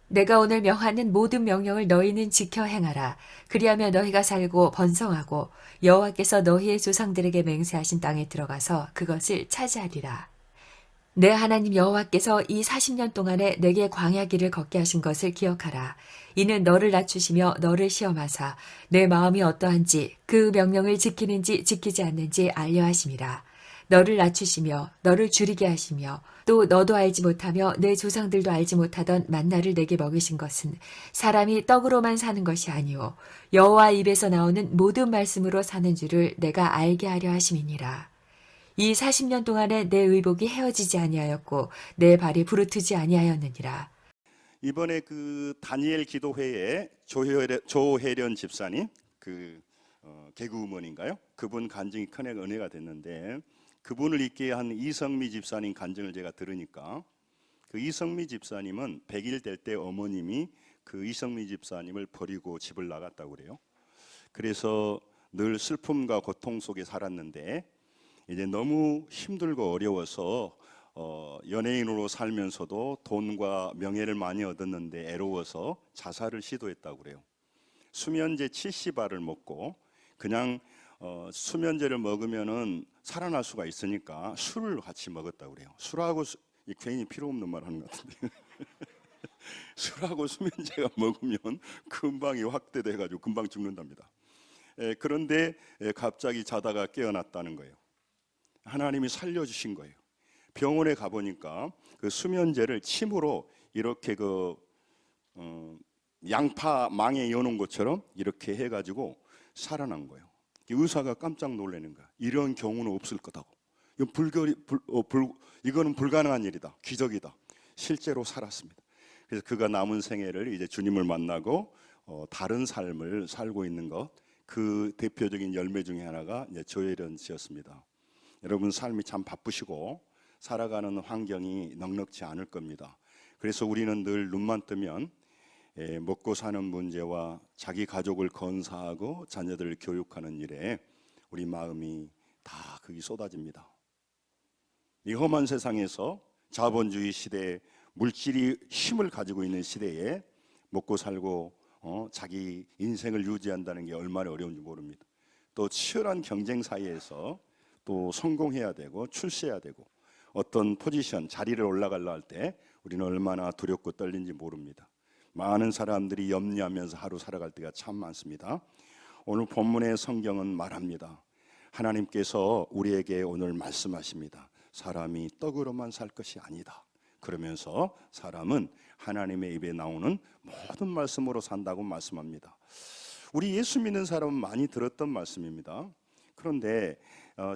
내가 오늘 명하는 모든 명령을 너희는 지켜 행하라. 그리하면 너희가 살고 번성하고 여호와께서 너희의 조상들에게 맹세하신 땅에 들어가서 그것을 차지하리라. 내 하나님 여호와께서 이 40년 동안에 내게 광야 길을 걷게 하신 것을 기억하라. 이는 너를 낮추시며 너를 시험하사 내 마음이 어떠한지 그 명령을 지키는지 지키지 않는지 알려 하심이라. 너를 낮추시며 너를 줄이게 하시며 또 너도 알지 못하며 내 조상들도 알지 못하던 만나를 내게 먹이신 것은 사람이 떡으로만 사는 것이 아니오 여호와 입에서 나오는 모든 말씀으로 사는 줄을 내가 알게 하려 하심이니라. 이 40년 동안에 내 의복이 헤어지지 아니하였고 내 발이 부르트지 아니하였느니라. 이번에 그 다니엘 기도회에 조혜련 집사님, 개그우먼인가요? 그분 간증이 큰 은혜가 됐는데, 그분을 있게 한 이성미 집사님 간증을 제가 들으니까, 그 이성미 집사님은 100일 될 때 어머님이 그 이성미 집사님을 버리고 집을 나갔다고 그래요. 그래서 늘 슬픔과 고통 속에 살았는데 이제 너무 힘들고 어려워서 연예인으로 살면서도 돈과 명예를 많이 얻었는데 애로워서 자살을 시도했다고 그래요. 수면제 70알을 먹고 그냥 수면제를 먹으면은 살아날 수가 있으니까 술을 같이 먹었다고 그래요. 술하고 괜히 필요 없는 말 하는 것 같은데 술하고 수면제가 먹으면 금방이 확대돼 가지고 금방 죽는답니다. 그런데 갑자기 자다가 깨어났다는 거예요. 하나님이 살려주신 거예요. 병원에 가보니까 그 수면제를 침으로 이렇게 양파 망에 여놓은 것처럼 이렇게 해가지고 살아난 거예요. 의사가 깜짝 놀라는 거야. 이런 경우는 없을 거다고. 이거는 불가능한 일이다. 기적이다. 실제로 살았습니다. 그래서 그가 남은 생애를 이제 주님을 만나고 다른 삶을 살고 있는 것, 그 대표적인 열매 중에 하나가 이제 조혜련 씨였습니다. 여러분 삶이 참 바쁘시고 살아가는 환경이 넉넉지 않을 겁니다. 그래서 우리는 늘 눈만 뜨면 먹고 사는 문제와 자기 가족을 건사하고 자녀들을 교육하는 일에 우리 마음이 다 거기 쏟아집니다. 이 험한 세상에서 자본주의 시대에 물질이 힘을 가지고 있는 시대에 먹고 살고 자기 인생을 유지한다는 게 얼마나 어려운지 모릅니다. 또 치열한 경쟁 사이에서 또 성공해야 되고 출세해야 되고 어떤 포지션, 자리를 올라가려 할 때 우리는 얼마나 두렵고 떨린지 모릅니다. 많은 사람들이 염려하면서 하루 살아갈 때가 참 많습니다. 오늘 본문의 성경은 말합니다. 하나님께서 우리에게 오늘 말씀하십니다. 사람이 떡으로만 살 것이 아니다. 그러면서 사람은 하나님의 입에 나오는 모든 말씀으로 산다고 말씀합니다. 우리 예수 믿는 사람은 많이 들었던 말씀입니다. 그런데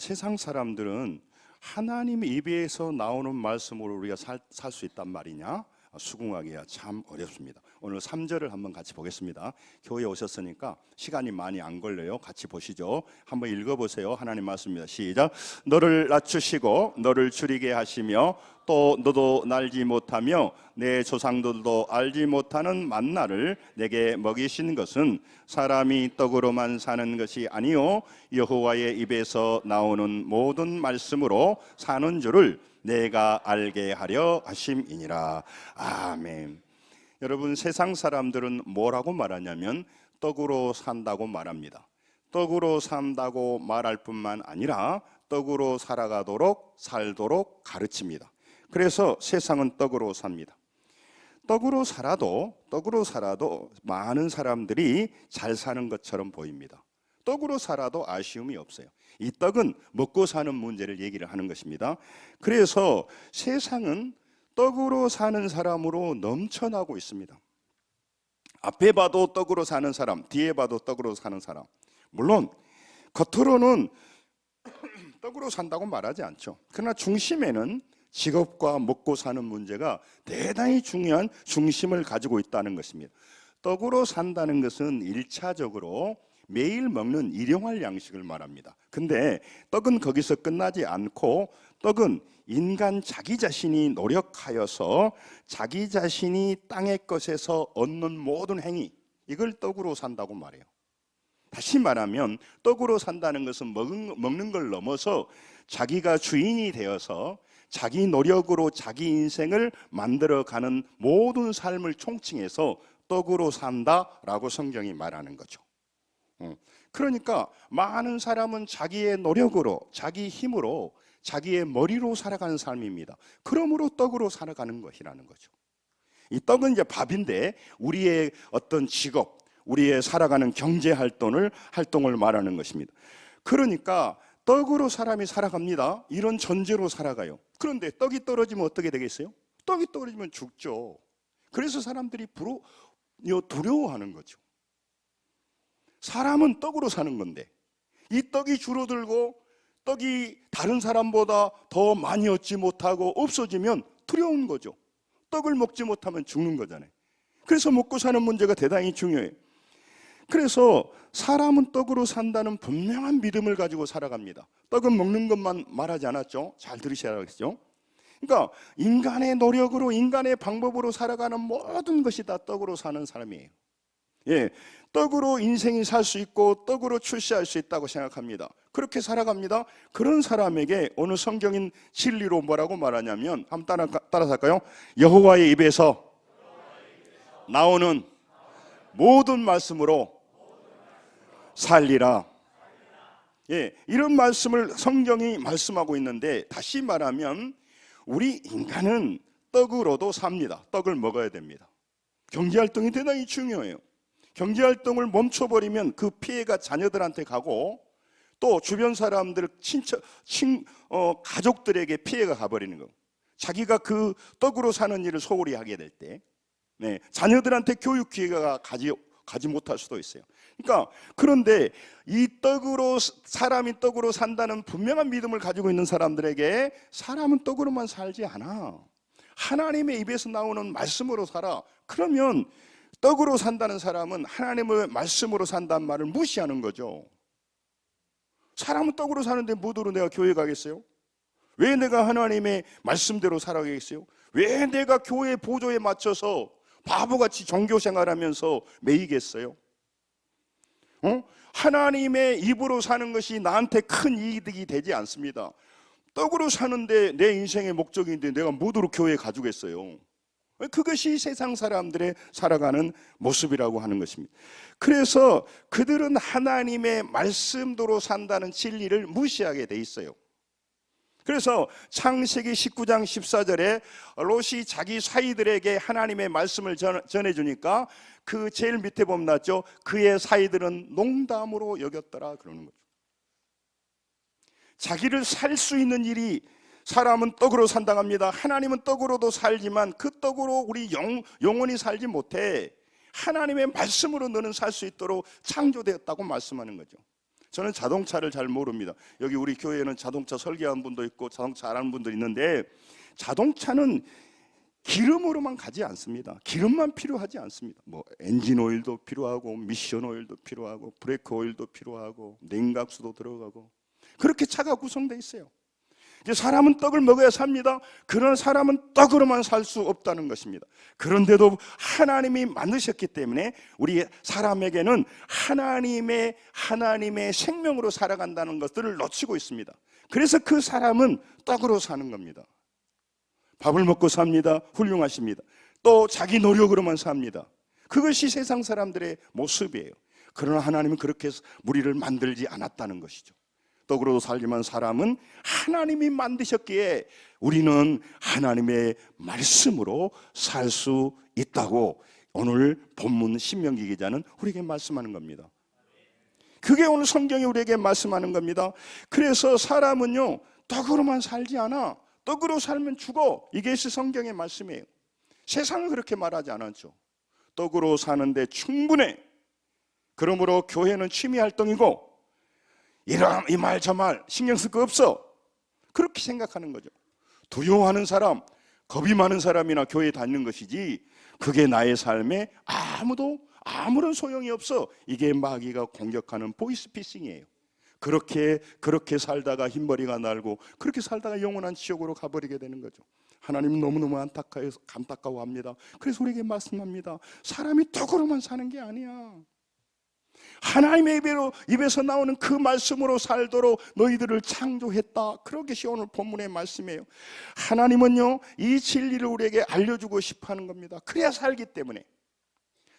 세상 사람들은 하나님의 입에서 나오는 말씀으로 우리가 살 수 있단 말이냐? 수긍하기가 참 어렵습니다. 오늘 3절을 한번 같이 보겠습니다. 교회에 오셨으니까 시간이 많이 안 걸려요. 같이 보시죠. 한번 읽어보세요. 하나님 말씀입니다. 시작. 너를 낮추시고 너를 줄이게 하시며 또 너도 날지 못하며 내 조상들도 알지 못하는 만나를 내게 먹이신 것은 사람이 떡으로만 사는 것이 아니요 여호와의 입에서 나오는 모든 말씀으로 사는 줄을 내가 알게 하려 하심이니라. 아멘. 여러분 세상 사람들은 뭐라고 말하냐면 떡으로 산다고 말합니다. 떡으로 산다고 말할 뿐만 아니라 떡으로 살도록 가르칩니다. 그래서 세상은 떡으로 삽니다. 떡으로 살아도 많은 사람들이 잘 사는 것처럼 보입니다. 떡으로 살아도 아쉬움이 없어요. 이 떡은 먹고 사는 문제를 얘기를 하는 것입니다. 그래서 세상은 떡으로 사는 사람으로 넘쳐나고 있습니다. 앞에 봐도 떡으로 사는 사람, 뒤에 봐도 떡으로 사는 사람. 물론 겉으로는 떡으로 산다고 말하지 않죠. 그러나 중심에는 직업과 먹고 사는 문제가 대단히 중요한 중심을 가지고 있다는 것입니다. 떡으로 산다는 것은 1차적으로 매일 먹는 일용할 양식을 말합니다. 근데 떡은 거기서 끝나지 않고 떡은 인간 자기 자신이 노력하여서 자기 자신이 땅의 것에서 얻는 모든 행위, 이걸 떡으로 산다고 말해요. 다시 말하면 떡으로 산다는 것은 먹는 걸 넘어서 자기가 주인이 되어서 자기 노력으로 자기 인생을 만들어가는 모든 삶을 총칭해서 떡으로 산다라고 성경이 말하는 거죠. 그러니까 많은 사람은 자기의 노력으로, 자기 힘으로, 자기의 머리로 살아가는 삶입니다. 그러므로 떡으로 살아가는 것이라는 거죠. 이 떡은 이제 밥인데 우리의 어떤 직업, 우리의 살아가는 경제 활동을 말하는 것입니다. 그러니까 떡으로 사람이 살아갑니다. 이런 전제로 살아가요. 그런데 떡이 떨어지면 어떻게 되겠어요? 떡이 떨어지면 죽죠. 그래서 사람들이 두려워하는 거죠. 사람은 떡으로 사는 건데 이 떡이 줄어들고 떡이 다른 사람보다 더 많이 얻지 못하고 없어지면 두려운 거죠. 떡을 먹지 못하면 죽는 거잖아요. 그래서 먹고 사는 문제가 대단히 중요해요. 그래서 사람은 떡으로 산다는 분명한 믿음을 가지고 살아갑니다. 떡은 먹는 것만 말하지 않았죠? 잘 들으셔야겠죠? 그러니까 인간의 노력으로, 인간의 방법으로 살아가는 모든 것이 다 떡으로 사는 사람이에요. 예, 떡으로 인생이 살 수 있고 떡으로 출세할 수 있다고 생각합니다. 그렇게 살아갑니다. 그런 사람에게 오늘 성경인 진리로 뭐라고 말하냐면 한번 따라서 할까요? 여호와의 입에서 나오는 모든 말씀으로 살리라. 예, 이런 말씀을 성경이 말씀하고 있는데 다시 말하면 우리 인간은 떡으로도 삽니다. 떡을 먹어야 됩니다. 경제활동이 대단히 중요해요. 경제활동을 멈춰버리면 그 피해가 자녀들한테 가고 또 주변 사람들, 가족들에게 피해가 가버리는 거예요. 자기가 그 떡으로 사는 일을 소홀히 하게 될 때 자녀들한테 교육 기회가 가지 못할 수도 있어요. 그러니까 그런데 이 사람이 떡으로 산다는 분명한 믿음을 가지고 있는 사람들에게 사람은 떡으로만 살지 않아. 하나님의 입에서 나오는 말씀으로 살아. 그러면 떡으로 산다는 사람은 하나님의 말씀으로 산다는 말을 무시하는 거죠. 사람은 떡으로 사는데 무도로 내가 교회 가겠어요? 왜 내가 하나님의 말씀대로 살아가겠어요? 왜 내가 교회 보조에 맞춰서 바보같이 종교생활하면서 매이겠어요? 하나님의 입으로 사는 것이 나한테 큰 이득이 되지 않습니다. 떡으로 사는데 내 인생의 목적인데 내가 무도로 교회에 가주겠어요? 그것이 세상 사람들의 살아가는 모습이라고 하는 것입니다. 그래서 그들은 하나님의 말씀대로 산다는 진리를 무시하게 돼 있어요. 그래서 창세기 19장 14절에 롯이 자기 사이들에게 하나님의 말씀을 전해주니까 그 제일 밑에 보면 나왔죠. 그의 사이들은 농담으로 여겼더라 그러는 거죠. 자기를 살 수 있는 일이 사람은 떡으로 산다합니다. 하나님은 떡으로도 살지만 그 떡으로 우리 영원히 살지 못해. 하나님의 말씀으로 너는 살 수 있도록 창조되었다고 말씀하는 거죠. 저는 자동차를 잘 모릅니다. 여기 우리 교회에는 자동차 설계하는 분도 있고 자동차 알아는 분도 있는데 자동차는 기름으로만 가지 않습니다. 기름만 필요하지 않습니다. 뭐 엔진 오일도 필요하고 미션 오일도 필요하고 브레이크 오일도 필요하고 냉각수도 들어가고 그렇게 차가 구성되어 있어요. 이제 사람은 떡을 먹어야 삽니다. 그런 사람은 떡으로만 살 수 없다는 것입니다. 그런데도 하나님이 만드셨기 때문에 우리 사람에게는 하나님의 생명으로 살아간다는 것들을 놓치고 있습니다. 그래서 그 사람은 떡으로 사는 겁니다. 밥을 먹고 삽니다. 훌륭하십니다. 또 자기 노력으로만 삽니다. 그것이 세상 사람들의 모습이에요. 그러나 하나님은 그렇게 우리를 만들지 않았다는 것이죠. 떡으로도 살지만 사람은 하나님이 만드셨기에 우리는 하나님의 말씀으로 살 수 있다고 오늘 본문 신명기 기자는 우리에게 말씀하는 겁니다. 그게 오늘 성경이 우리에게 말씀하는 겁니다. 그래서 사람은요 떡으로만 살지 않아. 떡으로 살면 죽어. 이게 성경의 말씀이에요. 세상은 그렇게 말하지 않았죠. 떡으로 사는데 충분해. 그러므로 교회는 취미 활동이고 이 말 저 말 신경 쓸 거 없어. 그렇게 생각하는 거죠. 두려워하는 사람, 겁이 많은 사람이나 교회에 다니는 것이지 그게 나의 삶에 아무런 소용이 없어. 이게 마귀가 공격하는 보이스피싱이에요. 그렇게 살다가 흰머리가 날고 그렇게 살다가 영원한 지옥으로 가버리게 되는 거죠. 하나님은 너무너무 안타까워합니다. 그래서 우리에게 말씀합니다. 사람이 떡으로만 사는 게 아니야. 하나님의 입에서 나오는 그 말씀으로 살도록 너희들을 창조했다. 그런 것이 오늘 본문의 말씀이에요. 하나님은요, 이 진리를 우리에게 알려주고 싶어 하는 겁니다. 그래야 살기 때문에.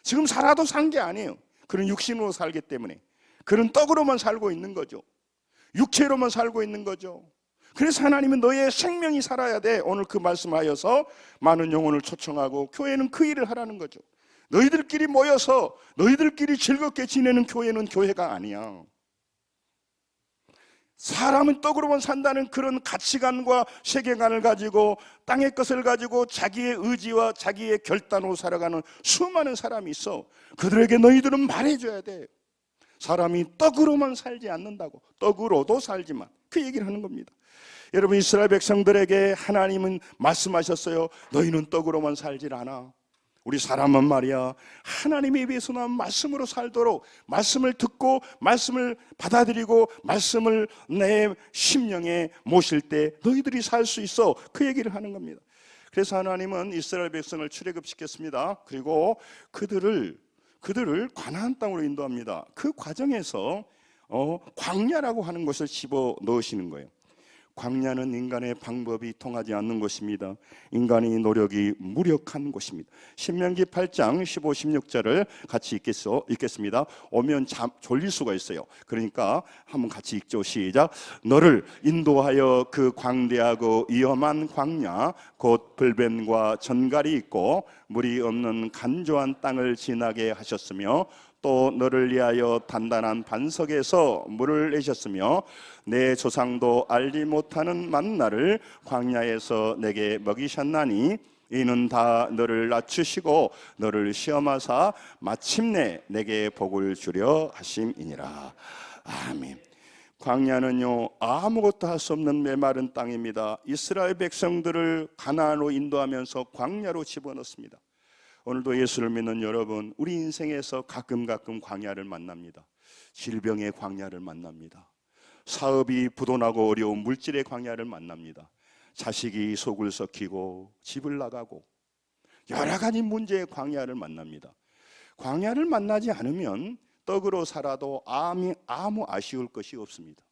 지금 살아도 산 게 아니에요. 그런 육신으로 살기 때문에. 그런 떡으로만 살고 있는 거죠. 육체로만 살고 있는 거죠. 그래서 하나님은 너의 생명이 살아야 돼. 오늘 그 말씀하여서 많은 영혼을 초청하고 교회는 그 일을 하라는 거죠. 너희들끼리 모여서 너희들끼리 즐겁게 지내는 교회는 교회가 아니야. 사람은 떡으로만 산다는 그런 가치관과 세계관을 가지고 땅의 것을 가지고 자기의 의지와 자기의 결단으로 살아가는 수많은 사람이 있어. 그들에게 너희들은 말해줘야 돼. 사람이 떡으로만 살지 않는다고. 떡으로도 살지만. 그 얘기를 하는 겁니다. 여러분, 이스라엘 백성들에게 하나님은 말씀하셨어요. 너희는 떡으로만 살질 않아. 우리 사람은 말이야, 하나님의 입에서 나온 말씀으로 살도록, 말씀을 듣고 말씀을 받아들이고 말씀을 내 심령에 모실 때 너희들이 살 수 있어. 그 얘기를 하는 겁니다. 그래서 하나님은 이스라엘 백성을 출애굽시켰습니다. 그리고 그들을 가나안 땅으로 인도합니다. 그 과정에서 광야라고 하는 것을 집어 넣으시는 거예요. 광야는 인간의 방법이 통하지 않는 곳입니다. 인간의 노력이 무력한 곳입니다. 신명기 8장 15, 16절을 같이 읽겠습니다. 오면 졸릴 수가 있어요. 그러니까 한번 같이 읽죠. 시작. 너를 인도하여 그 광대하고 위험한 광야 곧 불뱀과 전갈이 있고 물이 없는 간조한 땅을 지나게 하셨으며 또 너를 위하여 단단한 반석에서 물을 내셨으며 내 조상도 알지 못하는 만나를 광야에서 내게 먹이셨나니 이는 다 너를 낮추시고 너를 시험하사 마침내 내게 복을 주려 하심이니라. 아멘. 광야는요, 아무것도 할 수 없는 메마른 땅입니다. 이스라엘 백성들을 가나안으로 인도하면서 광야로 집어넣습니다. 오늘도 예수를 믿는 여러분, 우리 인생에서 가끔 광야를 만납니다. 질병의 광야를 만납니다. 사업이 부도나고 어려운 물질의 광야를 만납니다. 자식이 속을 썩히고 집을 나가고 여러 가지 문제의 광야를 만납니다. 광야를 만나지 않으면 떡으로 살아도 아무 아쉬울 것이 없습니다.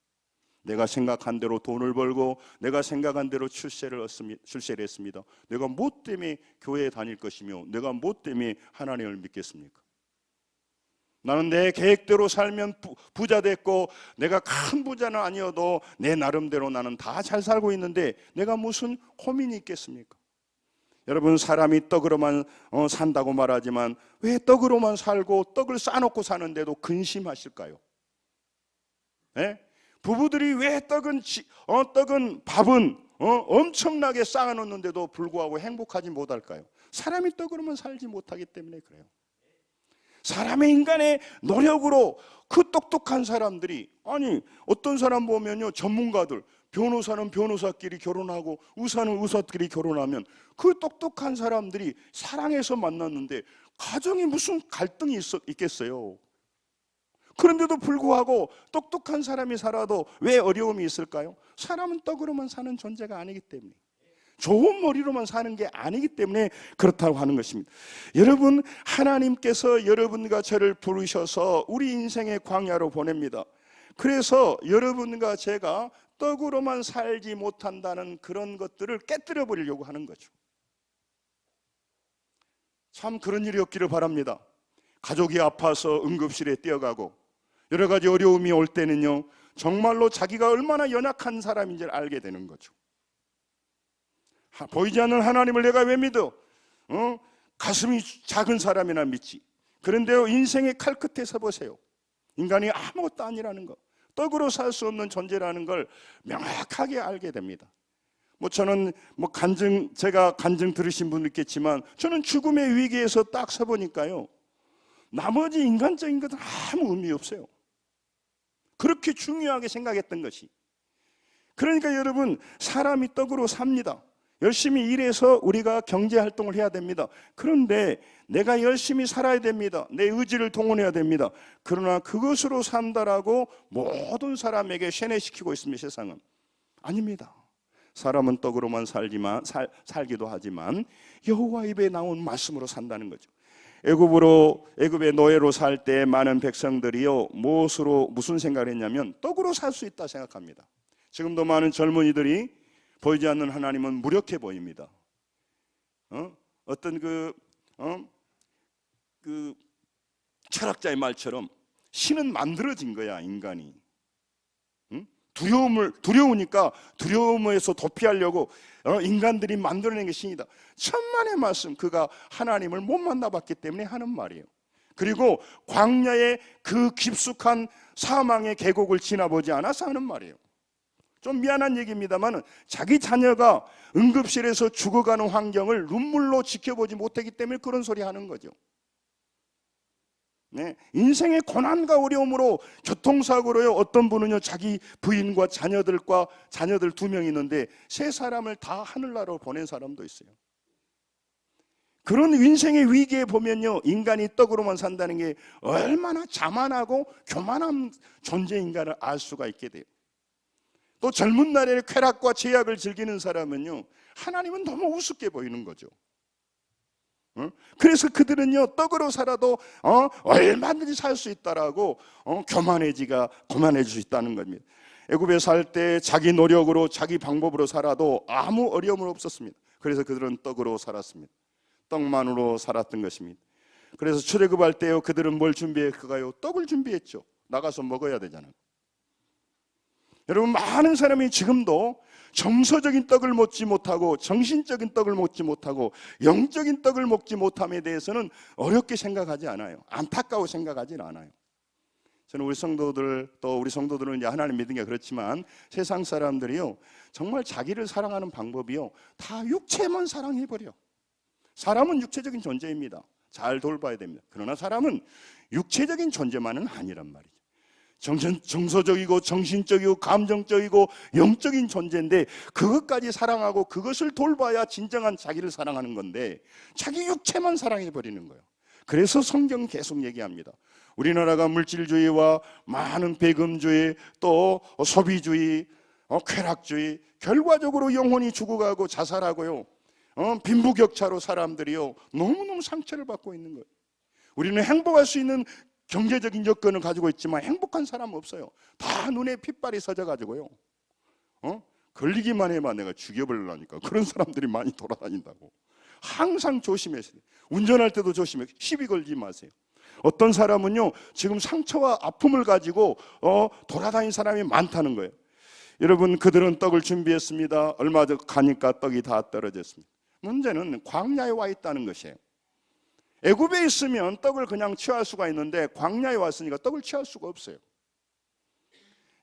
내가 생각한 대로 돈을 벌고 내가 생각한 대로 출세를 했습니다. 내가 뭐 때문에 교회에 다닐 것이며 내가 뭐 때문에 하나님을 믿겠습니까? 나는 내 계획대로 살면 부자 됐고 내가 큰 부자는 아니어도 내 나름대로 나는 다 잘 살고 있는데 내가 무슨 고민이 있겠습니까? 여러분, 사람이 떡으로만 산다고 말하지만 왜 떡으로만 살고 떡을 싸놓고 사는데도 근심하실까요? 네? 부부들이 왜 밥은 엄청나게 쌓아놓는데도 불구하고 행복하지 못할까요? 사람이 떡으로만 살지 못하기 때문에 그래요. 사람의 인간의 노력으로 그 똑똑한 사람들이, 아니 어떤 사람 보면요, 전문가들, 변호사는 변호사끼리 결혼하고 의사는 의사끼리 결혼하면 그 똑똑한 사람들이 사랑해서 만났는데 가정에 무슨 갈등이 있겠어요? 그런데도 불구하고 똑똑한 사람이 살아도 왜 어려움이 있을까요? 사람은 떡으로만 사는 존재가 아니기 때문에, 좋은 머리로만 사는 게 아니기 때문에 그렇다고 하는 것입니다. 여러분, 하나님께서 여러분과 저를 부르셔서 우리 인생의 광야로 보냅니다. 그래서 여러분과 제가 떡으로만 살지 못한다는 그런 것들을 깨뜨려 버리려고 하는 거죠. 참 그런 일이 없기를 바랍니다. 가족이 아파서 응급실에 뛰어가고 여러 가지 어려움이 올 때는요, 정말로 자기가 얼마나 연약한 사람인지를 알게 되는 거죠. 보이지 않는 하나님을 내가 왜 믿어? 가슴이 작은 사람이나 믿지. 그런데요, 인생의 칼끝에서 보세요. 인간이 아무것도 아니라는 거, 떡으로 살 수 없는 존재라는 걸 명확하게 알게 됩니다. 저는 제가 간증 들으신 분도 있겠지만 저는 죽음의 위기에서 딱 서보니까요, 나머지 인간적인 것은 아무 의미 없어요. 그렇게 중요하게 생각했던 것이. 그러니까 여러분, 사람이 떡으로 삽니다. 열심히 일해서 우리가 경제활동을 해야 됩니다. 그런데 내가 열심히 살아야 됩니다. 내 의지를 동원해야 됩니다. 그러나 그것으로 산다라고 모든 사람에게 세뇌시키고 있습니다. 세상은 아닙니다. 사람은 떡으로만 살기도 하지만 여호와 입에 나온 말씀으로 산다는 거죠. 애굽의 노예로 살 때 많은 백성들이요 무슨 생각을 했냐면 떡으로 살 수 있다 생각합니다. 지금도 많은 젊은이들이 보이지 않는 하나님은 무력해 보입니다. 어떤 그 철학자의 말처럼 신은 만들어진 거야, 인간이. 두려우니까 두려움에서 도피하려고 인간들이 만들어낸 게 신이다. 천만의 말씀, 그가 하나님을 못 만나봤기 때문에 하는 말이에요. 그리고 광야의 그 깊숙한 사망의 계곡을 지나보지 않아서 하는 말이에요. 좀 미안한 얘기입니다만 자기 자녀가 응급실에서 죽어가는 환경을 눈물로 지켜보지 못했기 때문에 그런 소리 하는 거죠. 네, 인생의 고난과 어려움으로 교통사고로요, 어떤 분은요 자기 부인과 자녀들 2명 있는데 3사람을 다 하늘나라로 보낸 사람도 있어요. 그런 인생의 위기에 보면요, 인간이 떡으로만 산다는 게 얼마나 자만하고 교만한 존재인가를 알 수가 있게 돼요. 또 젊은 날에 쾌락과 제약을 즐기는 사람은요, 하나님은 너무 우습게 보이는 거죠. 그래서 그들은요 떡으로 살아도 얼마든지 살 수 있다라고 교만해질 수 있다는 겁니다. 애굽에 살 때 자기 노력으로 자기 방법으로 살아도 아무 어려움은 없었습니다. 그래서 그들은 떡으로 살았습니다. 떡만으로 살았던 것입니다. 그래서 출애굽할 때요 그들은 뭘 준비했을까요? 떡을 준비했죠. 나가서 먹어야 되잖아요. 여러분, 많은 사람이 지금도 정서적인 떡을 먹지 못하고 정신적인 떡을 먹지 못하고 영적인 떡을 먹지 못함에 대해서는 어렵게 생각하지 않아요. 안타까워 생각하지 않아요. 저는 우리 성도들은 이제 하나님 믿는 게 그렇지만 세상 사람들이요 정말 자기를 사랑하는 방법이요 다 육체만 사랑해버려. 사람은 육체적인 존재입니다. 잘 돌봐야 됩니다. 그러나 사람은 육체적인 존재만은 아니란 말이죠. 정서적이고 정신적이고 감정적이고 영적인 존재인데 그것까지 사랑하고 그것을 돌봐야 진정한 자기를 사랑하는 건데 자기 육체만 사랑해버리는 거예요. 그래서 성경 계속 얘기합니다. 우리나라가 물질주의와 많은 배금주의 또 소비주의 쾌락주의 결과적으로 영혼이 죽어가고 자살하고요 빈부격차로 사람들이요 너무너무 상처를 받고 있는 거예요. 우리는 행복할 수 있는 경제적인 여건을 가지고 있지만 행복한 사람은 없어요. 다 눈에 핏발이 서져가지고요 걸리기만 해봐 내가 죽여버리려니까 그런 사람들이 많이 돌아다닌다고. 항상 조심하세요. 운전할 때도 조심해. 시비 걸지 마세요. 어떤 사람은요 지금 상처와 아픔을 가지고 돌아다니는 사람이 많다는 거예요. 여러분, 그들은 떡을 준비했습니다. 얼마 전 가니까 떡이 다 떨어졌습니다. 문제는 광야에 와 있다는 것이에요. 애굽에 있으면 떡을 그냥 취할 수가 있는데 광야에 왔으니까 떡을 취할 수가 없어요.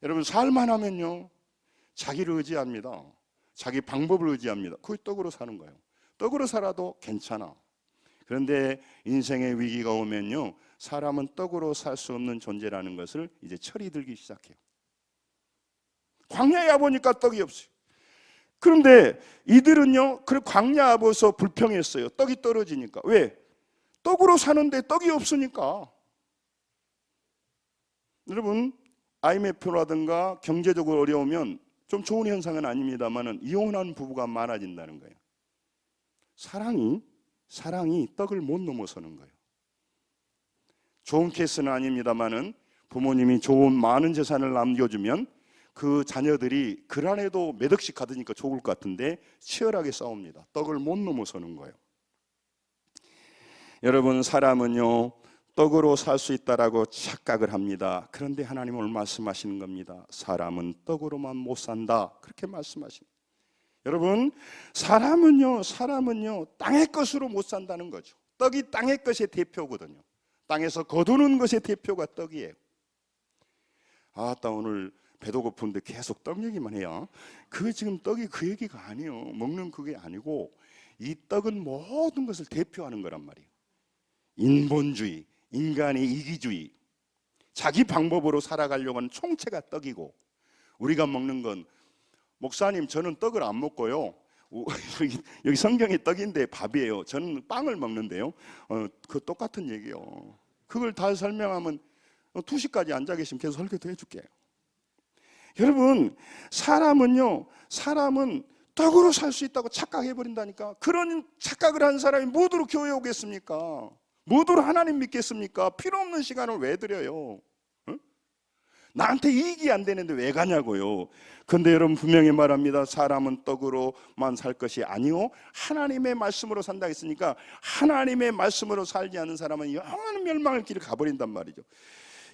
여러분, 살만 하면요 자기를 의지합니다. 자기 방법을 의지합니다. 그게 떡으로 사는 거예요. 떡으로 살아도 괜찮아. 그런데 인생의 위기가 오면요 사람은 떡으로 살 수 없는 존재라는 것을 이제 철이 들기 시작해요. 광야에 와보니까 떡이 없어요. 그런데 이들은요 그 광야 와서 불평했어요. 떡이 떨어지니까. 왜? 떡으로 사는데 떡이 없으니까. 여러분, IMF라든가 경제적으로 어려우면 좀 좋은 현상은 아닙니다만은 이혼한 부부가 많아진다는 거예요. 사랑이 떡을 못 넘어서는 거예요. 좋은 케이스는 아닙니다만은 부모님이 좋은 많은 재산을 남겨주면 그 자녀들이 그 안에도 몇 억씩 받으니까 좋을 것 같은데 치열하게 싸웁니다. 떡을 못 넘어서는 거예요. 여러분, 사람은요 떡으로 살 수 있다라고 착각을 합니다. 그런데 하나님은 오늘 말씀하시는 겁니다. 사람은 떡으로만 못 산다. 그렇게 말씀하십니다. 여러분, 사람은요 땅의 것으로 못 산다는 거죠. 떡이 땅의 것의 대표거든요. 땅에서 거두는 것의 대표가 떡이에요. 아따, 오늘 배도 고픈데 계속 떡 얘기만 해요. 그게 지금 떡이 그 얘기가 아니에요. 먹는 그게 아니고 이 떡은 모든 것을 대표하는 거란 말이에요. 인본주의, 인간의 이기주의, 자기 방법으로 살아가려고 하는 총체가 떡이고, 우리가 먹는 건 목사님 저는 떡을 안 먹고요 여기 성경에 떡인데 밥이에요. 저는 빵을 먹는데요. 그 똑같은 얘기예요. 그걸 다 설명하면 2시까지 앉아 계시면 계속 설교도 해줄게요. 여러분, 사람은 떡으로 살 수 있다고 착각해버린다니까. 그런 착각을 한 사람이 뭐도록 교회에 오겠습니까? 뭐로 하나님 믿겠습니까? 필요 없는 시간을 왜 드려요? 응? 나한테 이익이 안 되는데 왜 가냐고요. 근데 여러분 분명히 말합니다. 사람은 떡으로만 살 것이 아니요 하나님의 말씀으로 산다 했으니까 하나님의 말씀으로 살지 않는 사람은 영원한 멸망의 길을 가버린단 말이죠.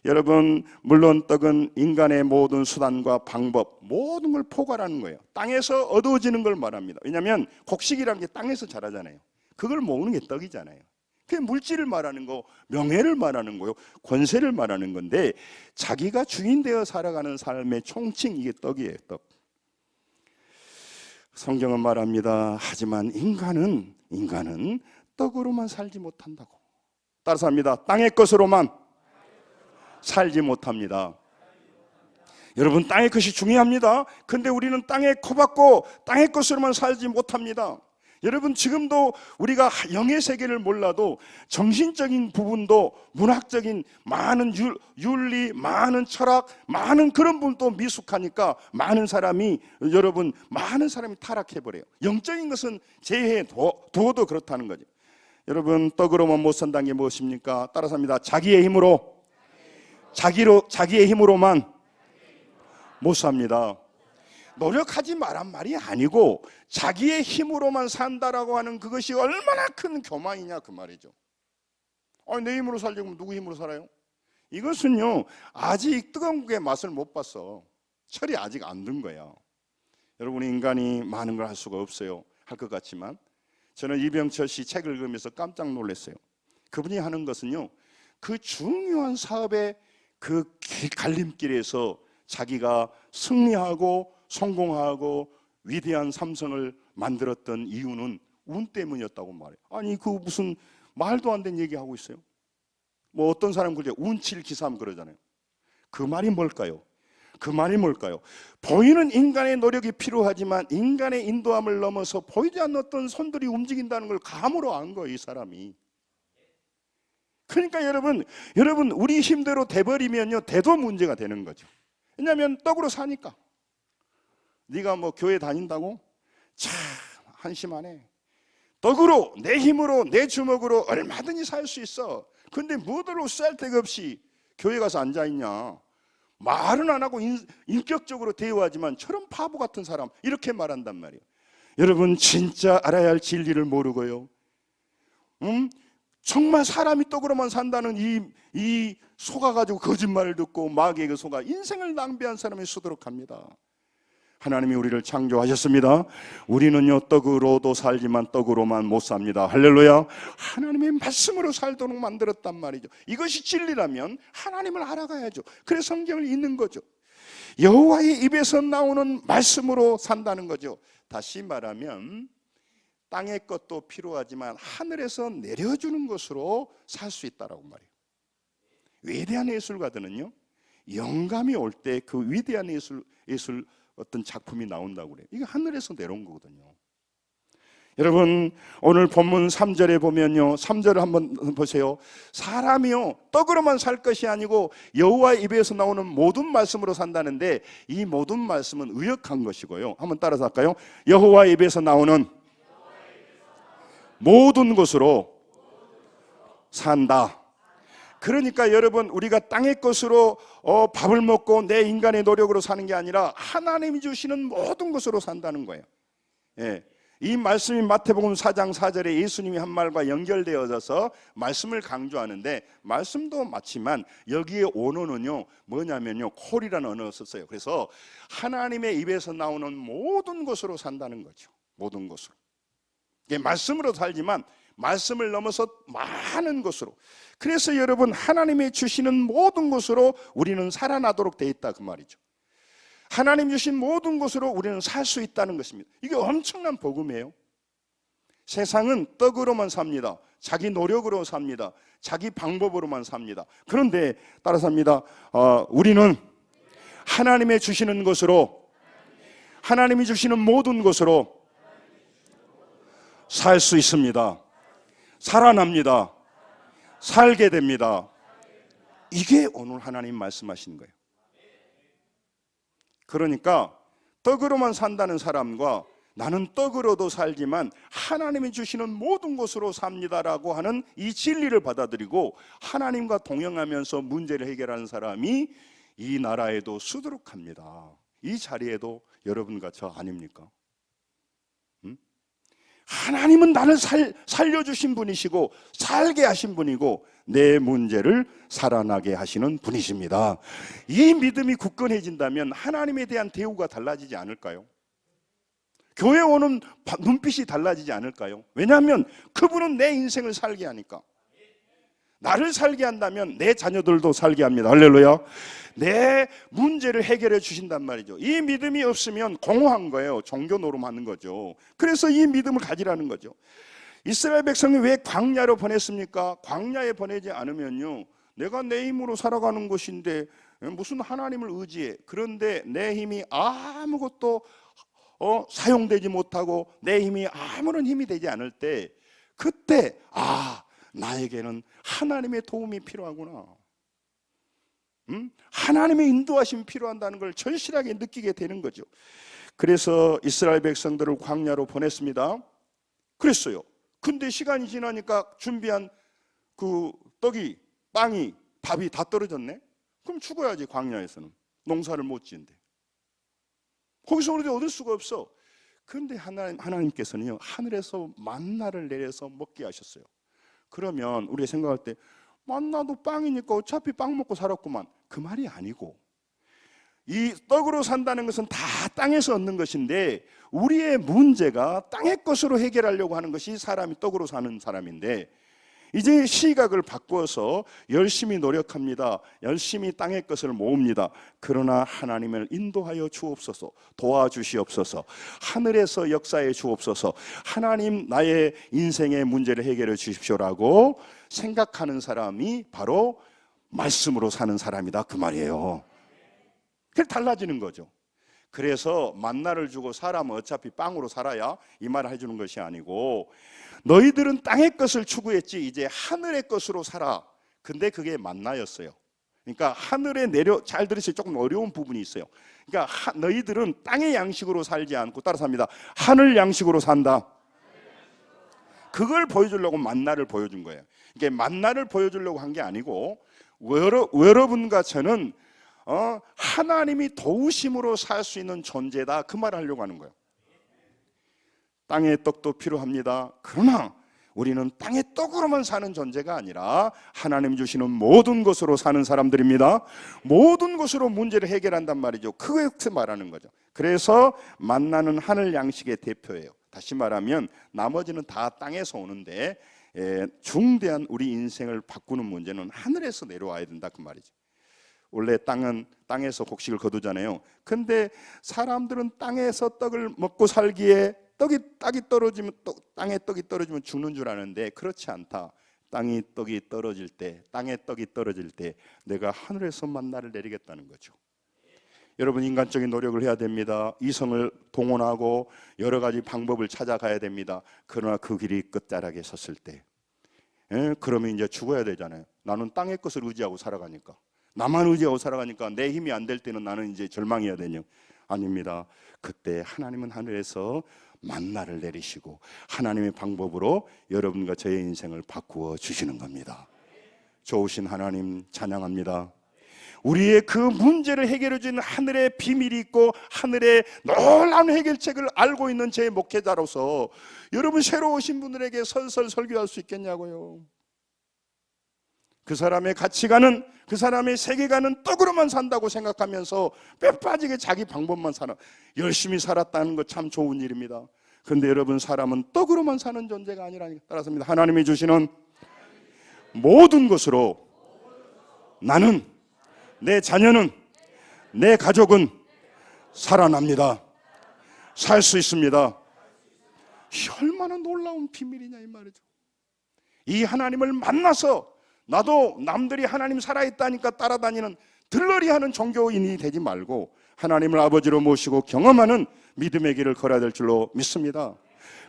여러분 물론 떡은 인간의 모든 수단과 방법 모든 걸 포괄하는 거예요. 땅에서 얻어지는 걸 말합니다. 왜냐하면 곡식이라는 게 땅에서 자라잖아요. 그걸 모으는 게 떡이잖아요. 그게 물질을 말하는 거, 명예를 말하는 거요, 권세를 말하는 건데 자기가 주인 되어 살아가는 삶의 총칭 이게 떡이에요. 떡. 성경은 말합니다. 하지만 인간은 떡으로만 살지 못한다고. 따라서 합니다. 땅의 것으로만 살지 못합니다. 여러분 땅의 것이 중요합니다. 근데 우리는 땅에 코박고 땅의 것으로만 살지 못합니다. 여러분 지금도 우리가 영의 세계를 몰라도 정신적인 부분도 문학적인 많은 윤리, 많은 철학, 많은 그런 부분도 미숙하니까 많은 사람이 타락해버려요. 영적인 것은 제해 두어도 그렇다는 거죠. 여러분 떡으로만 못 산다는 게 무엇입니까? 따라서 합니다. 자기의 힘으로만 못 삽니다. 노력하지 말란 말이 아니고 자기의 힘으로만 산다라고 하는 그것이 얼마나 큰 교만이냐 그 말이죠. 내 힘으로 살려면 누구 힘으로 살아요? 이것은요 아직 뜨거운 국의 맛을 못 봤어. 철이 아직 안 든 거야. 여러분 인간이 많은 걸 할 수가 없어요. 할 것 같지만 저는 이병철 씨 책을 읽으면서 깜짝 놀랐어요. 그분이 하는 것은요 그 중요한 사업의 그 갈림길에서 자기가 승리하고 성공하고 위대한 삼성을 만들었던 이유는 운 때문이었다고 말해요. 아니 그 무슨 말도 안 되는 얘기하고 있어요. 뭐 어떤 사람 그러죠. 운칠기삼 그러잖아요. 그 말이 뭘까요? 보이는 인간의 노력이 필요하지만 인간의 인도함을 넘어서 보이지 않는 어떤 손들이 움직인다는 걸 감으로 안 거예요 이 사람이. 그러니까 여러분 우리 힘대로 돼버리면요 돼도 문제가 되는 거죠. 왜냐하면 떡으로 사니까. 네가 뭐 교회 다닌다고? 참 한심하네. 떡으로 내 힘으로 내 주먹으로 얼마든지 살 수 있어. 근데 뭐들로 쓸데가 없이 교회 가서 앉아있냐. 말은 안 하고 인격적으로 대우하지만 저런 바보 같은 사람 이렇게 말한단 말이에요. 여러분 진짜 알아야 할 진리를 모르고요 정말 사람이 떡으로만 산다는 이 속아가지고 거짓말을 듣고 마귀에게 속아 인생을 낭비한 사람이 수두룩합니다. 하나님이 우리를 창조하셨습니다. 우리는요 떡으로도 살지만 떡으로만 못 삽니다. 할렐루야. 하나님의 말씀으로 살도록 만들었단 말이죠. 이것이 진리라면 하나님을 알아가야죠. 그래서 성경을 읽는 거죠. 여호와의 입에서 나오는 말씀으로 산다는 거죠. 다시 말하면 땅의 것도 필요하지만 하늘에서 내려주는 것으로 살 수 있다라고 말해요. 위대한 예술가들은요 영감이 올 때 그 위대한 예술 어떤 작품이 나온다고 그래요. 이게 하늘에서 내려온 거거든요. 여러분 오늘 본문 3절에 보면요 3절을 한번 보세요. 사람이요 떡으로만 살 것이 아니고 여호와의 입에서 나오는 모든 말씀으로 산다는데 이 모든 말씀은 의역한 것이고요. 한번 따라서 할까요? 여호와의 입에서 나오는 모든 것으로 산다. 그러니까 여러분 우리가 땅의 것으로 밥을 먹고 내 인간의 노력으로 사는 게 아니라 하나님이 주시는 모든 것으로 산다는 거예요. 예. 이 말씀이 마태복음 4장 4절에 예수님이 한 말과 연결되어져서 말씀을 강조하는데 말씀도 맞지만 여기에 원어는요 뭐냐면요 콜이라는 언어를 썼어요. 그래서 하나님의 입에서 나오는 모든 것으로 산다는 거죠. 모든 것으로. 이게 말씀으로 살지만 말씀을 넘어서 많은 것으로. 그래서 여러분 하나님이 주시는 모든 것으로 우리는 살아나도록 돼 있다 그 말이죠. 하나님 주신 모든 것으로 우리는 살 수 있다는 것입니다. 이게 엄청난 복음이에요. 세상은 떡으로만 삽니다. 자기 노력으로 삽니다. 자기 방법으로만 삽니다. 그런데 따라서 합니다. 우리는 하나님의 주시는 것으로 하나님이 주시는 모든 것으로 살 수 있습니다. 살아납니다. 살게 됩니다. 이게 오늘 하나님 말씀하시는 거예요. 그러니까 떡으로만 산다는 사람과 나는 떡으로도 살지만 하나님이 주시는 모든 것으로 삽니다라고 하는 이 진리를 받아들이고 하나님과 동행하면서 문제를 해결하는 사람이 이 나라에도 수두룩합니다. 이 자리에도 여러분과 저 아닙니까? 하나님은 나를 살려주신 분이시고 살게 하신 분이고 내 문제를 살아나게 하시는 분이십니다. 이 믿음이 굳건해진다면 하나님에 대한 대우가 달라지지 않을까요? 교회 오는 눈빛이 달라지지 않을까요? 왜냐하면 그분은 내 인생을 살게 하니까. 나를 살게 한다면 내 자녀들도 살게 합니다. 할렐루야. 내 문제를 해결해 주신단 말이죠. 이 믿음이 없으면 공허한 거예요. 종교 노름하는 거죠. 그래서 이 믿음을 가지라는 거죠. 이스라엘 백성이 왜 광야로 보냈습니까? 광야에 보내지 않으면요, 내가 내 힘으로 살아가는 것인데 무슨 하나님을 의지해. 그런데 내 힘이 아무것도 사용되지 못하고 내 힘이 아무런 힘이 되지 않을 때, 그때 나에게는 하나님의 도움이 필요하구나. 하나님의 인도하심이 필요한다는 걸 절실하게 느끼게 되는 거죠. 그래서 이스라엘 백성들을 광야로 보냈습니다. 그랬어요. 근데 시간이 지나니까 준비한 그 떡이, 빵이, 밥이 다 떨어졌네. 그럼 죽어야지. 광야에서는 농사를 못 지는데 거기서 우리도 얻을 수가 없어. 그런데 하나님께서는요, 하늘에서 만나를 내려서 먹게 하셨어요. 그러면 우리가 생각할 때 만나도 빵이니까 어차피 빵 먹고 살았구만, 그 말이 아니고, 이 떡으로 산다는 것은 다 땅에서 얻는 것인데 우리의 문제가 땅의 것으로 해결하려고 하는 것이 사람이 떡으로 사는 사람인데, 이제 시각을 바꾸어서 열심히 노력합니다. 열심히 땅의 것을 모읍니다. 그러나 하나님을 인도하여 주옵소서, 도와주시옵소서, 하늘에서 역사해 주옵소서, 하나님 나의 인생의 문제를 해결해 주십시오라고 생각하는 사람이 바로 말씀으로 사는 사람이다, 그 말이에요. 그게 달라지는 거죠. 그래서 만나를 주고 사람은 어차피 빵으로 살아야, 이 말을 해주는 것이 아니고, 너희들은 땅의 것을 추구했지 이제 하늘의 것으로 살아. 근데 그게 만나였어요. 그러니까 하늘에 잘 들으세요. 조금 어려운 부분이 있어요. 그러니까 너희들은 땅의 양식으로 살지 않고, 따라서 합니다, 하늘 양식으로 산다. 그걸 보여주려고 만나를 보여준 거예요. 이게 만나를 보여주려고 한 게 아니고, 여러분과 저는 하나님이 도우심으로 살 수 있는 존재다, 그 말을 하려고 하는 거예요. 땅의 떡도 필요합니다. 그러나 우리는 땅의 떡으로만 사는 존재가 아니라 하나님 주시는 모든 것으로 사는 사람들입니다. 모든 것으로 문제를 해결한단 말이죠. 그것을 말하는 거죠. 그래서 만나는 하늘 양식의 대표예요. 다시 말하면 나머지는 다 땅에서 오는데 중대한 우리 인생을 바꾸는 문제는 하늘에서 내려와야 된다, 그 말이죠. 원래 땅은 땅에서 곡식을 거두잖아요. 근데 사람들은 땅에서 떡을 먹고 살기에 땅에 떡이 떨어지면 죽는 줄 아는데 그렇지 않다. 땅에 떡이 떨어질 때 내가 하늘에서 만나를 내리겠다는 거죠. 여러분, 인간적인 노력을 해야 됩니다. 이성을 동원하고 여러 가지 방법을 찾아가야 됩니다. 그러나 그 길이 끝자락에 섰을 때, 그러면 이제 죽어야 되잖아요. 나는 땅의 것을 의지하고 살아가니까, 나만 의지하고 살아가니까 내 힘이 안 될 때는 나는 이제 절망해야 되냐? 아닙니다. 그때 하나님은 하늘에서 만나를 내리시고 하나님의 방법으로 여러분과 저의 인생을 바꾸어 주시는 겁니다. 좋으신 하나님 찬양합니다. 우리의 그 문제를 해결해 주는 하늘의 비밀이 있고 하늘의 놀라운 해결책을 알고 있는 제 목회자로서 여러분, 새로 오신 분들에게 설설 설교할 수 있겠냐고요. 그 사람의 가치관은, 그 사람의 세계관은 떡으로만 산다고 생각하면서 뼈 빠지게 자기 방법만 살아. 열심히 살았다는 거 참 좋은 일입니다. 그런데 여러분, 사람은 떡으로만 사는 존재가 아니라니까. 따라서입니다. 하나님이 주시는 모든 것으로 나는, 내 자녀는, 내 가족은 살아납니다. 살 수 있습니다. 얼마나 놀라운 비밀이냐 이 말이죠. 이 하나님을 만나서 나도 남들이 하나님 살아있다니까 따라다니는 들러리하는 종교인이 되지 말고 하나님을 아버지로 모시고 경험하는 믿음의 길을 걸어야 될 줄로 믿습니다.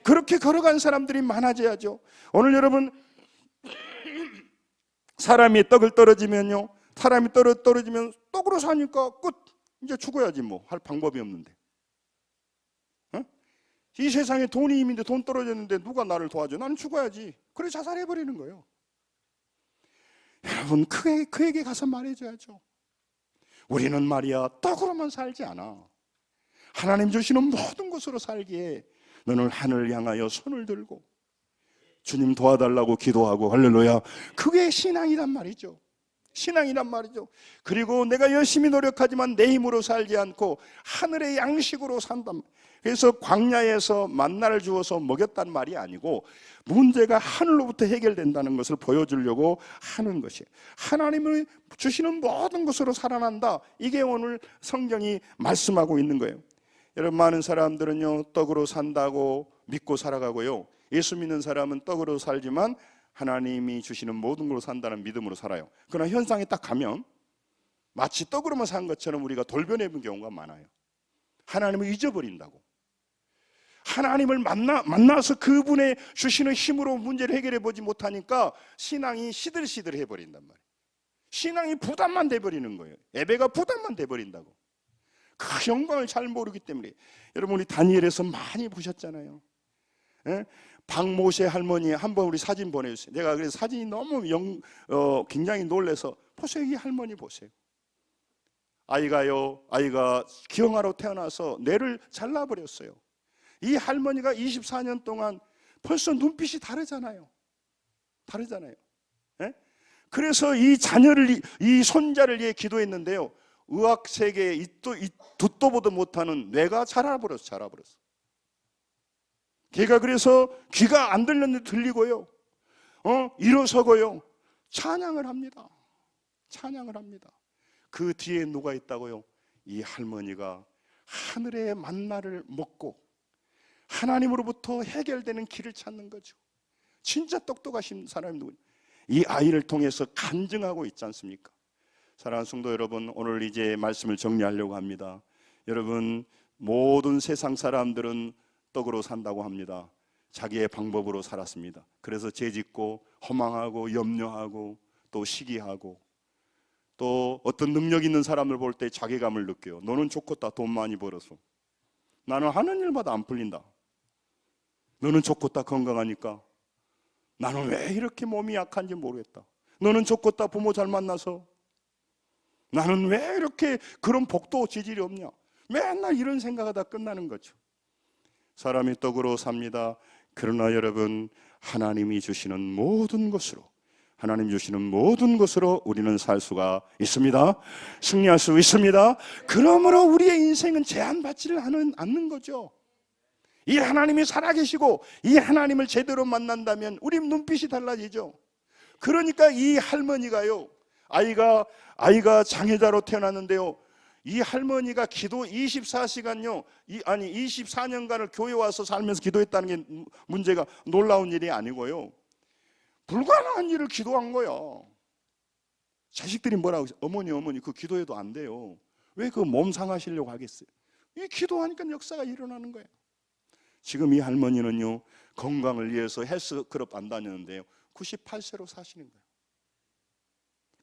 그렇게 걸어간 사람들이 많아져야죠. 오늘 여러분, 사람이 떡을 떨어지면요, 사람이 떨어지면 떡으로 사니까 끝, 이제 죽어야지 뭐, 할 방법이 없는데. 이 세상에 돈이 있는데 돈 떨어졌는데 누가 나를 도와줘? 나는 죽어야지. 그래 자살해버리는 거예요. 여러분 그에게 가서 말해줘야죠. 우리는 말이야 떡으로만 살지 않아. 하나님 주시는 모든 것으로 살기에 너는 하늘을 향하여 손을 들고 주님 도와달라고 기도하고 할렐루야. 그게 신앙이란 말이죠. 신앙이란 말이죠. 그리고 내가 열심히 노력하지만 내 힘으로 살지 않고 하늘의 양식으로 산단. 그래서 광야에서 만나를 주어서 먹였단 말이 아니고 문제가 하늘로부터 해결된다는 것을 보여주려고 하는 것이에요. 하나님을 주시는 모든 것으로 살아난다. 이게 오늘 성경이 말씀하고 있는 거예요. 여러분 많은 사람들은요 떡으로 산다고 믿고 살아가고요. 예수 믿는 사람은 떡으로 살지만 하나님이 주시는 모든 걸로 산다는 믿음으로 살아요. 그러나 현상에 딱 가면 마치 떡으로만 산 것처럼 우리가 돌변해본 경우가 많아요. 하나님을 잊어버린다고. 하나님을 만나서 그분의 주시는 힘으로 문제를 해결해 보지 못하니까 신앙이 시들시들해 버린단 말이에요. 신앙이 부담만 돼버리는 거예요. 예배가 부담만 돼버린다고. 그 영광을 잘 모르기 때문에. 여러분 우리 다니엘에서 많이 보셨잖아요. 예? 박모세 할머니 한번 우리 사진 보내주세요. 내가 그래서 사진이 너무 굉장히 놀라서 보세요. 이 할머니 보세요. 아이가 기형아로 태어나서 뇌를 잘라버렸어요. 이 할머니가 24년 동안 벌써 눈빛이 다르잖아요. 예? 그래서 이 자녀를 이 손자를 위해 기도했는데요. 의학 세계에 듣도 보도 못하는 뇌가 자라버렸어. 걔가 그래서 귀가 안 들렸는데 들리고요. 일어서고요. 찬양을 합니다. 그 뒤에 누가 있다고요? 이 할머니가 하늘의 만나를 먹고 하나님으로부터 해결되는 길을 찾는 거죠. 진짜 똑똑하신 사람이 누구냐? 이 아이를 통해서 간증하고 있지 않습니까? 사랑하는 성도 여러분, 오늘 이제 말씀을 정리하려고 합니다. 여러분, 모든 세상 사람들은 떡으로 산다고 합니다. 자기의 방법으로 살았습니다. 그래서 죄짓고 허망하고 염려하고 또 시기하고 또 어떤 능력 있는 사람을 볼 때 자괴감을 느껴요. 너는 좋겠다, 돈 많이 벌어서. 나는 하는 일마다 안 풀린다. 너는 좋겠다, 건강하니까. 나는 왜 이렇게 몸이 약한지 모르겠다. 너는 좋겠다, 부모 잘 만나서. 나는 왜 이렇게 그런 복도 지질이 없냐. 맨날 이런 생각하다 끝나는 거죠. 사람이 떡으로 삽니다. 그러나 여러분, 하나님이 주시는 모든 것으로, 하나님 주시는 모든 것으로 우리는 살 수가 있습니다. 승리할 수 있습니다. 그러므로 우리의 인생은 제한받지를 않는 거죠. 이 하나님이 살아계시고 이 하나님을 제대로 만난다면 우리 눈빛이 달라지죠. 그러니까 이 할머니가요, 아이가 장애자로 태어났는데요, 이 할머니가 기도 24시간요, 24년간을 교회 와서 살면서 기도했다는 게 문제가 놀라운 일이 아니고요, 불가능한 일을 기도한 거야. 자식들이 뭐라고 했어요? 어머니 그 기도해도 안 돼요. 왜 그 몸 상하시려고 하겠어요? 이 기도하니까 역사가 일어나는 거예요. 지금 이 할머니는요, 건강을 위해서 헬스클럽 안 다녔는데요, 98세로 사시는 거예요.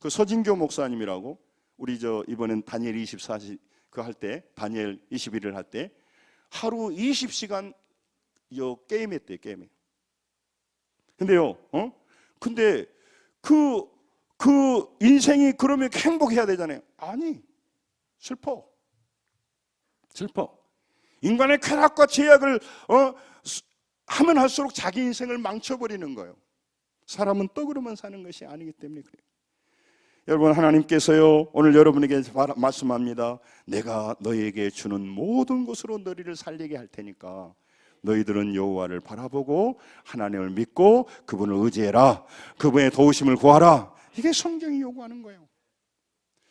그 서진교 목사님이라고, 우리 이번엔 다니엘 24시 그 할 때, 다니엘 21을 할 때 하루 20시간 게임했대요. 게임에. 근데요, 근데 그 인생이 그러면 행복해야 되잖아요. 아니, 슬퍼. 인간의 쾌락과 제약을 하면 할수록 자기 인생을 망쳐버리는 거예요. 사람은 떡으로만 사는 것이 아니기 때문에 그래요. 여러분, 하나님께서요, 오늘 여러분에게 말씀합니다. 내가 너희에게 주는 모든 것으로 너희를 살리게 할 테니까 너희들은 여호와를 바라보고 하나님을 믿고 그분을 의지해라. 그분의 도우심을 구하라. 이게 성경이 요구하는 거예요.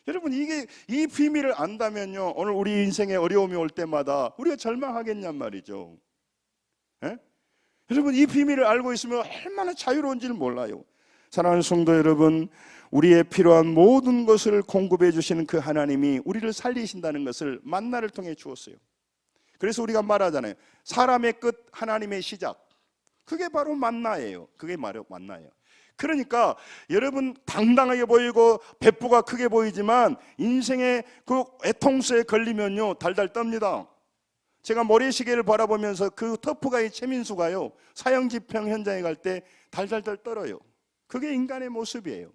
여러분, 이 비밀을 안다면요, 오늘 우리 인생에 어려움이 올 때마다 우리가 절망하겠냔 말이죠. 예? 여러분, 이 비밀을 알고 있으면 얼마나 자유로운지를 몰라요. 사랑하는 성도 여러분, 우리의 필요한 모든 것을 공급해 주시는 그 하나님이 우리를 살리신다는 것을 만나를 통해 주었어요. 그래서 우리가 말하잖아요. 사람의 끝, 하나님의 시작. 그게 바로 만나예요. 그러니까 여러분, 당당하게 보이고 배포가 크게 보이지만 인생의 그 애통수에 걸리면요, 달달 떱니다. 제가 모래시계를 바라보면서 그 터프가이 최민수가요, 사형집행 현장에 갈 때 달달달 떨어요. 그게 인간의 모습이에요.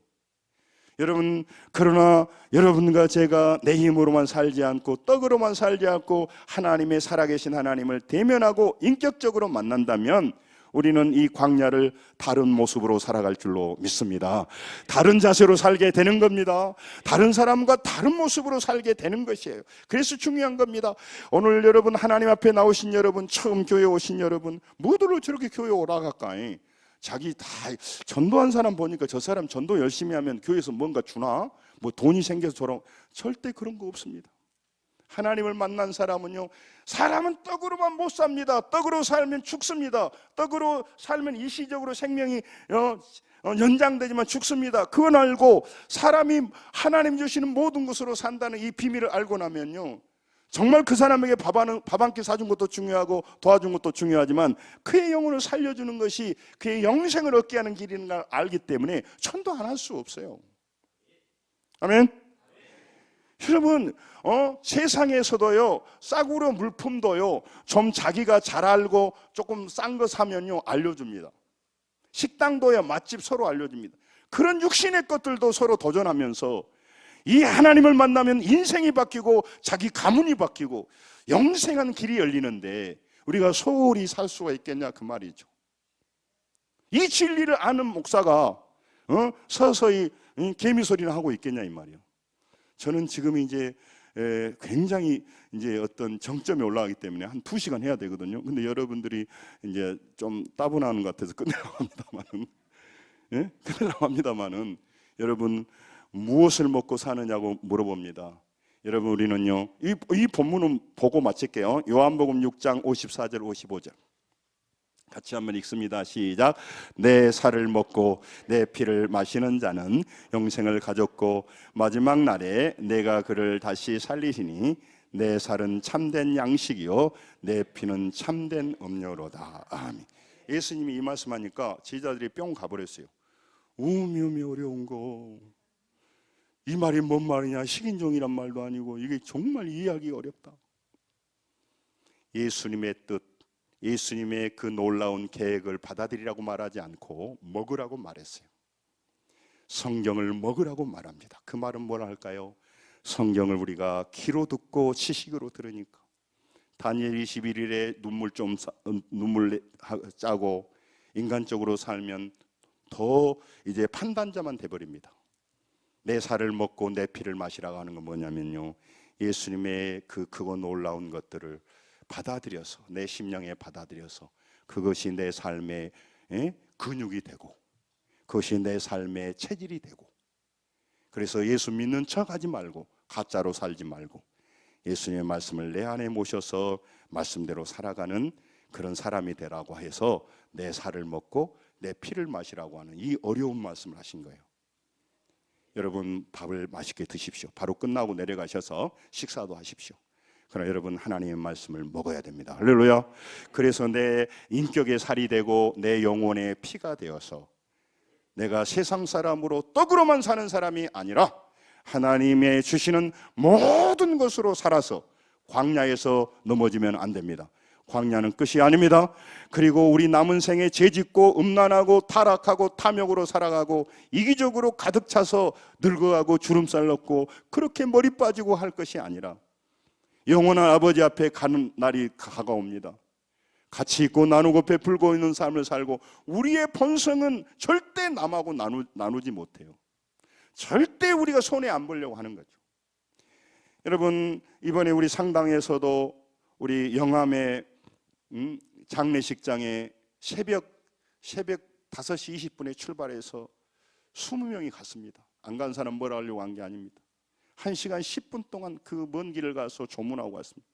여러분, 그러나 여러분과 제가 내 힘으로만 살지 않고 떡으로만 살지 않고 하나님의 살아계신 하나님을 대면하고 인격적으로 만난다면 우리는 이 광야를 다른 모습으로 살아갈 줄로 믿습니다. 다른 자세로 살게 되는 겁니다. 다른 사람과 다른 모습으로 살게 되는 것이에요. 그래서 중요한 겁니다. 오늘 여러분 하나님 앞에 나오신 여러분, 처음 교회 오신 여러분, 뭐들로 저렇게 교회 오라갈까이? 자기 다 전도한 사람 보니까 저 사람 전도 열심히 하면 교회에서 뭔가 주나? 뭐 돈이 생겨서 저런, 절대 그런 거 없습니다. 하나님을 만난 사람은요, 사람은 떡으로만 못 삽니다. 떡으로 살면 죽습니다. 떡으로 살면 일시적으로 생명이 연장되지만 죽습니다. 그건 알고 사람이 하나님 주시는 모든 것으로 산다는 이 비밀을 알고 나면요, 정말 그 사람에게 밥 한 끼 사준 것도 중요하고 도와준 것도 중요하지만 그의 영혼을 살려주는 것이 그의 영생을 얻게 하는 길인 걸 알기 때문에 전도 안 할 수 없어요. 아멘. 여러분, 세상에서도요, 싸구려 물품도요, 좀 자기가 잘 알고 조금 싼 거 사면요, 알려줍니다. 식당도요, 맛집 서로 알려줍니다. 그런 육신의 것들도 서로 도전하면서 이 하나님을 만나면 인생이 바뀌고 자기 가문이 바뀌고 영생한 길이 열리는데 우리가 소홀히 살 수가 있겠냐, 그 말이죠. 이 진리를 아는 목사가 서서히 개미소리나 하고 있겠냐, 이 말이에요. 저는 지금 이제 굉장히 이제 어떤 정점에 올라가기 때문에 한 2시간 해야 되거든요. 근데 여러분들이 이제 좀 따분하는 것 같아서 끝내려고 합니다만은, 끝내려고 합니다만은, 여러분 무엇을 먹고 사느냐고 물어봅니다. 여러분, 우리는요, 이 본문은 보고 마칠게요. 요한복음 6장 54절 55절 같이 한번 읽습니다. 시작. 내 살을 먹고 내 피를 마시는 자는 영생을 가졌고 마지막 날에 내가 그를 다시 살리시니 내 살은 참된 양식이요 내 피는 참된 음료로다. 아멘. 예수님이 이 말씀하니까 제자들이 뿅 가버렸어요. 우음이 어려운 거, 이 말이 뭔 말이냐, 식인종이란 말도 아니고 이게 정말 이해하기 어렵다. 예수님의 뜻, 예수님의 그 놀라운 계획을 받아들이라고 말하지 않고 먹으라고 말했어요. 성경을 먹으라고 말합니다. 그 말은 뭐라 할까요? 성경을 우리가 귀로 듣고 지식으로 들으니까 다니엘 21일에 눈물 짜고 인간적으로 살면 더 이제 판단자만 돼버립니다. 내 살을 먹고 내 피를 마시라고 하는 건 뭐냐면요, 예수님의 그거 놀라운 것들을 받아들여서 내 심령에 받아들여서 그것이 내 삶의 근육이 되고 그것이 내 삶의 체질이 되고, 그래서 예수 믿는 척하지 말고 가짜로 살지 말고 예수님의 말씀을 내 안에 모셔서 말씀대로 살아가는 그런 사람이 되라고 해서 내 살을 먹고 내 피를 마시라고 하는 이 어려운 말씀을 하신 거예요. 여러분, 밥을 맛있게 드십시오. 바로 끝나고 내려가셔서 식사도 하십시오. 그러나 여러분, 하나님의 말씀을 먹어야 됩니다. 할렐루야. 그래서 내 인격의 살이 되고 내 영혼의 피가 되어서 내가 세상 사람으로 떡으로만 사는 사람이 아니라 하나님의 주시는 모든 것으로 살아서 광야에서 넘어지면 안 됩니다. 광야는 끝이 아닙니다. 그리고 우리 남은 생에 죄짓고 음란하고 타락하고 탐욕으로 살아가고 이기적으로 가득 차서 늙어가고 주름살 넣고 그렇게 머리 빠지고 할 것이 아니라 영원한 아버지 앞에 가는 날이 가까웁니다. 같이 있고 나누고 베풀고 있는 삶을 살고 우리의 본성은 절대 남하고 나누지 못해요. 절대 우리가 손에 안 보려고 하는 거죠. 여러분, 이번에 우리 상당에서도 우리 영암의 장례식장에 새벽 5시 20분에 출발해서 20명이 갔습니다. 안 간 사람 뭐라 하려고 한 게 아닙니다. 1시간 10분 동안 그 먼 길을 가서 조문하고 왔습니다.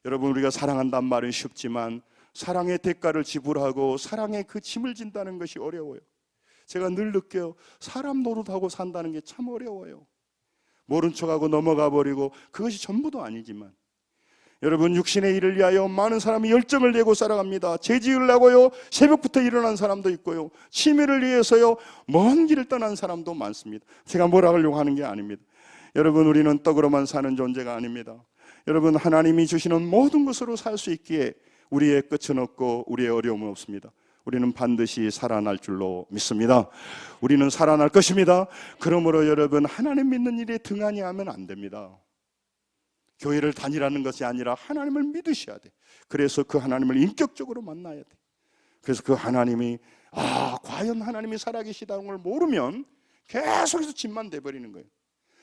여러분, 우리가 사랑한다는 말은 쉽지만 사랑의 대가를 지불하고 사랑의 그 짐을 진다는 것이 어려워요. 제가 늘 느껴요. 사람 노릇하고 산다는 게 참 어려워요. 모른 척하고 넘어가 버리고 그것이 전부도 아니지만 여러분, 육신의 일을 위하여 많은 사람이 열정을 내고 살아갑니다. 죄지으려고요 새벽부터 일어난 사람도 있고요, 취미를 위해서요 먼 길을 떠난 사람도 많습니다. 제가 뭐라 하려고 하는 게 아닙니다. 여러분, 우리는 떡으로만 사는 존재가 아닙니다. 여러분, 하나님이 주시는 모든 것으로 살 수 있기에 우리의 끝은 없고 우리의 어려움은 없습니다. 우리는 반드시 살아날 줄로 믿습니다. 우리는 살아날 것입니다. 그러므로 여러분, 하나님 믿는 일에 등한히 하면 안 됩니다. 교회를 다니라는 것이 아니라 하나님을 믿으셔야 돼. 그래서 그 하나님을 인격적으로 만나야 돼. 그래서 그 하나님이 과연 하나님이 살아계시다는 걸 모르면 계속해서 집만 돼버리는 거예요.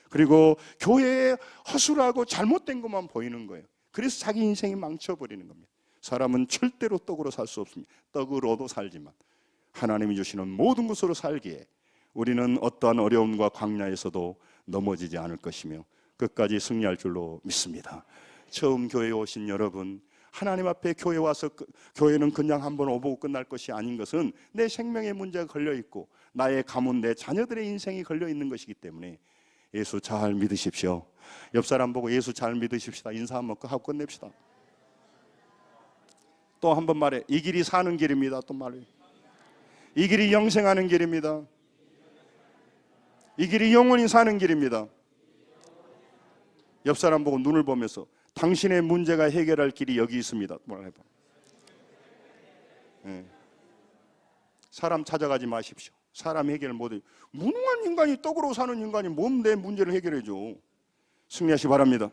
그리고 교회에 허술하고 잘못된 것만 보이는 거예요. 그래서 자기 인생이 망쳐버리는 겁니다. 사람은 절대로 떡으로 살 수 없습니다. 떡으로도 살지만 하나님이 주시는 모든 것으로 살기에 우리는 어떠한 어려움과 광야에서도 넘어지지 않을 것이며 끝까지 승리할 줄로 믿습니다. 처음 교회에 오신 여러분, 하나님 앞에 교회 와서 교회는 그냥 한번 오보고 끝날 것이 아닌 것은 내 생명의 문제가 걸려 있고 나의 가문, 내 자녀들의 인생이 걸려 있는 것이기 때문에 예수 잘 믿으십시오. 옆 사람 보고 예수 잘 믿으십시다. 인사 한번 하고 끝냅시다. 또 한 번 말해. 이 길이 사는 길입니다. 또 말해. 이 길이 영생하는 길입니다. 이 길이 영원히 사는 길입니다. 옆 사람 보고 눈을 보면서 당신의 문제가 해결할 길이 여기 있습니다. 뭐라 해봐. 사람 찾아가지 마십시오. 사람 해결 못해요. 무능한 인간이 떡으로 사는 인간이 뭔 내 문제를 해결해 줘. 승리하시 바랍니다.